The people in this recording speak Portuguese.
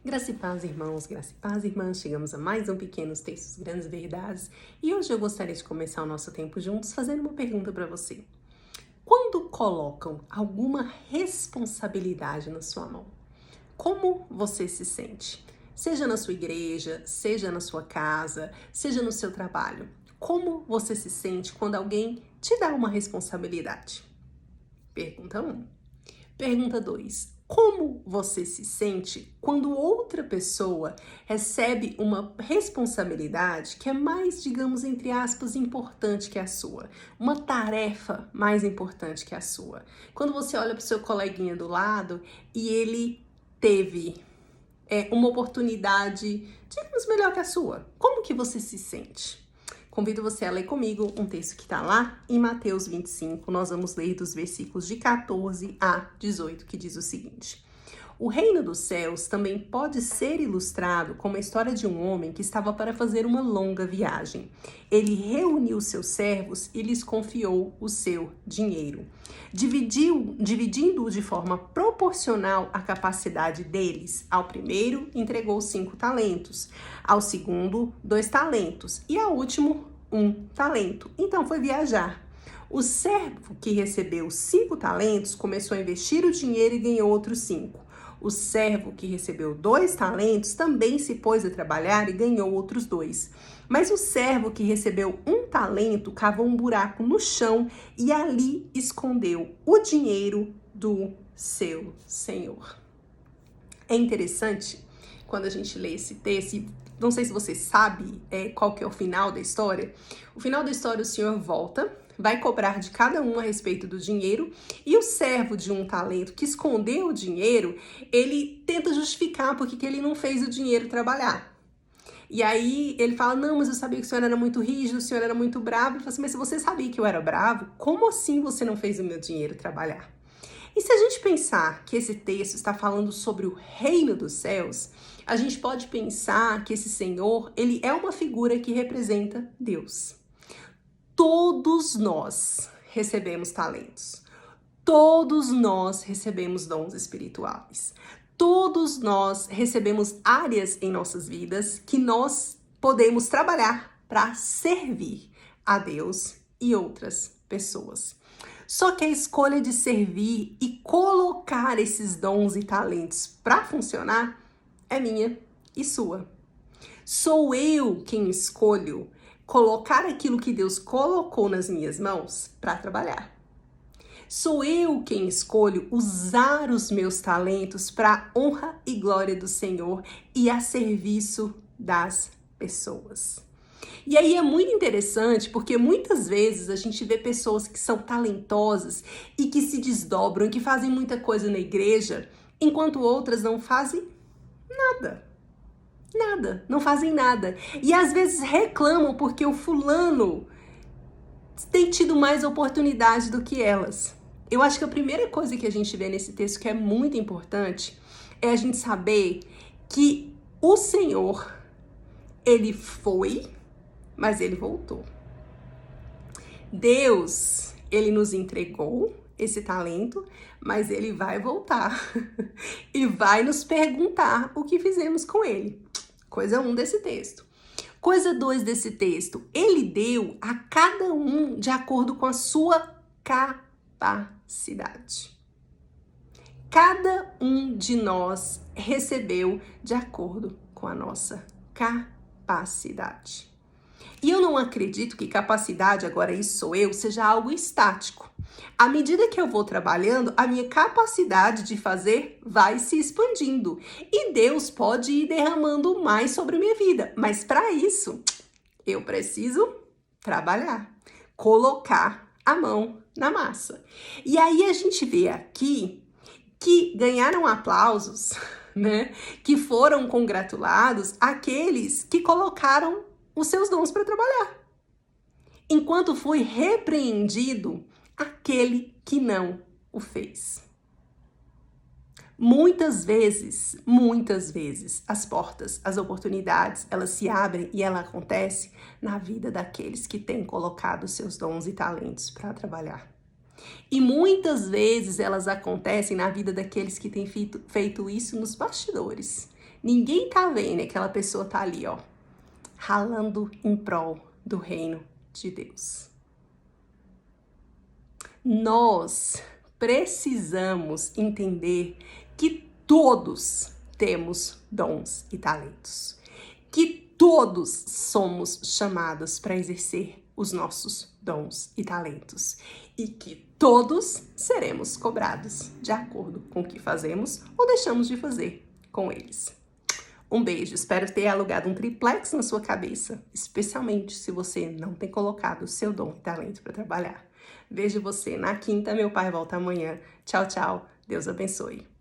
Graça e paz, irmãos, graça e paz, irmãs. Chegamos a mais um Pequenos Textos, Grandes Verdades. E hoje eu gostaria de começar o nosso tempo juntos fazendo uma pergunta para você. Quando colocam alguma responsabilidade na sua mão, como você se sente? Seja na sua igreja, seja na sua casa, seja no seu trabalho. Como você se sente quando alguém te dá uma responsabilidade? Pergunta 1. Pergunta 2. Como você se sente quando outra pessoa recebe uma responsabilidade que é mais, digamos, entre aspas, importante que a sua? Uma tarefa mais importante que a sua? Quando você olha para o seu coleguinha do lado e ele teve uma oportunidade, digamos, melhor que a sua, como que você se sente? Convido você a ler comigo um texto que está lá em Mateus 25. Nós vamos ler dos versículos de 14 a 18, que diz o seguinte: O reino dos céus também pode ser ilustrado como a história de um homem que estava para fazer uma longa viagem. Ele reuniu seus servos e lhes confiou o seu dinheiro. Dividindo-o de forma proporcional à capacidade deles. Ao primeiro, entregou 5 talentos. Ao segundo, 2 talentos. E ao último, 1 talento. Então foi viajar. O servo que recebeu 5 talentos começou a investir o dinheiro e ganhou outros 5. O servo que recebeu 2 talentos também se pôs a trabalhar e ganhou outros 2. Mas o servo que recebeu 1 talento cavou um buraco no chão e ali escondeu o dinheiro do seu senhor. É interessante quando a gente lê esse texto, e não sei se você sabe qual que é o final da história. O final da história, o senhor volta, vai cobrar de cada um a respeito do dinheiro, e o servo de 1 talento que escondeu o dinheiro, ele tenta justificar porque que ele não fez o dinheiro trabalhar. E aí ele fala, não, mas eu sabia que o senhor era muito rígido, o senhor era muito bravo. Ele fala assim, mas se você sabia que eu era bravo, como assim você não fez o meu dinheiro trabalhar? E se a gente pensar que esse texto está falando sobre o reino dos céus, a gente pode pensar que esse Senhor, ele é uma figura que representa Deus. Todos nós recebemos talentos. Todos nós recebemos dons espirituais. Todos nós recebemos áreas em nossas vidas que nós podemos trabalhar para servir a Deus e outras pessoas. Só que a escolha de servir e colocar esses dons e talentos para funcionar é minha e sua. Sou eu quem escolho colocar aquilo que Deus colocou nas minhas mãos para trabalhar. Sou eu quem escolho usar os meus talentos para a honra e glória do Senhor e a serviço das pessoas. E aí é muito interessante porque muitas vezes a gente vê pessoas que são talentosas e que se desdobram, que fazem muita coisa na igreja, enquanto outras não fazem nada. Nada, não fazem nada. E às vezes reclamam porque o fulano tem tido mais oportunidade do que elas. Eu acho que a primeira coisa que a gente vê nesse texto que é muito importante é a gente saber que o Senhor, ele foi, mas ele voltou. Deus, ele nos entregou esse talento, mas ele vai voltar e vai nos perguntar o que fizemos com ele. Coisa 1 desse texto. Coisa 2 desse texto, ele deu a cada um de acordo com a sua capacidade. Cada um de nós recebeu de acordo com a nossa capacidade. E eu não acredito que capacidade, agora isso sou eu, seja algo estático. À medida que eu vou trabalhando, a minha capacidade de fazer vai se expandindo. E Deus pode ir derramando mais sobre a minha vida. Mas para isso, eu preciso trabalhar, colocar a mão na massa. E aí a gente vê aqui que ganharam aplausos, né? Que foram congratulados aqueles que colocaram os seus dons para trabalhar. Enquanto foi repreendido aquele que não o fez. Muitas vezes, as portas, as oportunidades, elas se abrem e ela acontece na vida daqueles que têm colocado seus dons e talentos para trabalhar. E muitas vezes elas acontecem na vida daqueles que têm feito isso nos bastidores, Ninguém tá vendo, aquela pessoa tá ali, ó, ralando em prol do reino de Deus. Nós precisamos entender que todos temos dons e talentos, que todos somos chamados para exercer os nossos dons e talentos e que todos seremos cobrados de acordo com o que fazemos ou deixamos de fazer com eles. Um beijo, espero ter alugado um triplex na sua cabeça, especialmente se você não tem colocado o seu dom e talento para trabalhar. Vejo você na quinta, meu pai volta amanhã. Tchau, tchau, Deus abençoe.